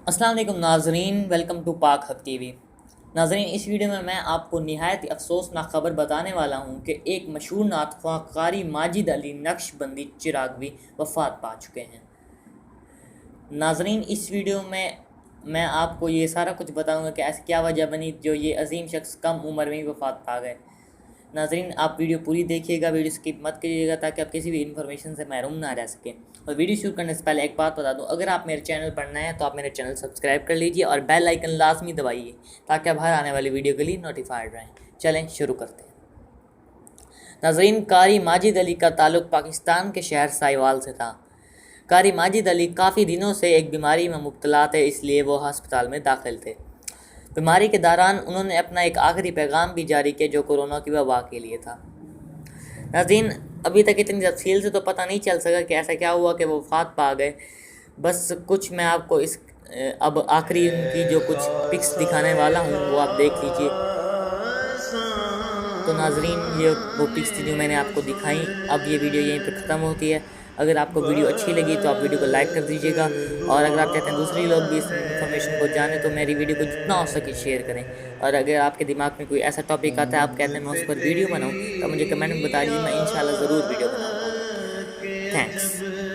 السلام علیکم ناظرین، ویلکم ٹو پاک حق ٹی وی۔ ناظرین، اس ویڈیو میں آپ کو نہایت افسوسناک خبر بتانے والا ہوں کہ ایک مشہور نعت خواں قاری ماجد علی نقش بندی چراغوی وفات پا چکے ہیں۔ ناظرین، اس ویڈیو میں آپ کو یہ سارا کچھ بتاؤں گا کہ ایسی کیا وجہ بنی جو یہ عظیم شخص کم عمر میں ہی وفات پا گئے۔ ناظرین، آپ ویڈیو پوری دیکھیے گا، ویڈیو سکپ مت کریے گا تاکہ آپ کسی بھی انفارمیشن سے محروم نہ رہ سکیں۔ اور ویڈیو شروع کرنے سے پہلے ایک بات بتا دوں، اگر آپ میرے چینل پر نئے ہیں تو آپ میرے چینل سبسکرائب کر لیجئے اور بیل آئیکن لازمی دبائیے تاکہ آپ ہر آنے والی ویڈیو کے لیے نوٹیفائڈ رہیں۔ چلیں شروع کرتے ہیں۔ ناظرین، قاری ماجد علی کا تعلق پاکستان کے شہر سائیوال سے تھا۔ قاری ماجد علی کافی دنوں سے ایک بیماری میں مبتلا تھے، اس لیے وہ ہسپتال میں داخل تھے۔ بیماری کے دوران انہوں نے اپنا ایک آخری پیغام بھی جاری کیا جو کورونا کی وبا کے لیے تھا۔ ناظرین، ابھی تک اتنی تفصیل سے تو پتہ نہیں چل سکا کہ ایسا کیا ہوا کہ وہ وفات پا گئے، بس کچھ میں آپ کو اب آخری ان کی جو کچھ پکس دکھانے والا ہوں وہ آپ دیکھ لیجئے۔ تو ناظرین، یہ وہ پکس تھی جو میں نے آپ کو دکھائیں۔ اب یہ ویڈیو یہیں پہ ختم ہوتی ہے۔ اگر آپ کو ویڈیو اچھی لگی تو آپ ویڈیو کو لائک کر دیجیے گا، اور اگر آپ چاہتے ہیں دوسری لوگ بھی اس انفارمیشن کو جانیں تو میری ویڈیو کو جتنا ہو سکے شیئر کریں۔ اور اگر آپ کے دماغ میں کوئی ایسا ٹاپک آتا ہے آپ کہتے ہیں میں اس پر ویڈیو بناؤں تو مجھے کمنٹ میں بتا دیجیے، میں انشاءاللہ ضرور ویڈیو بناؤں گا۔ تھینکس۔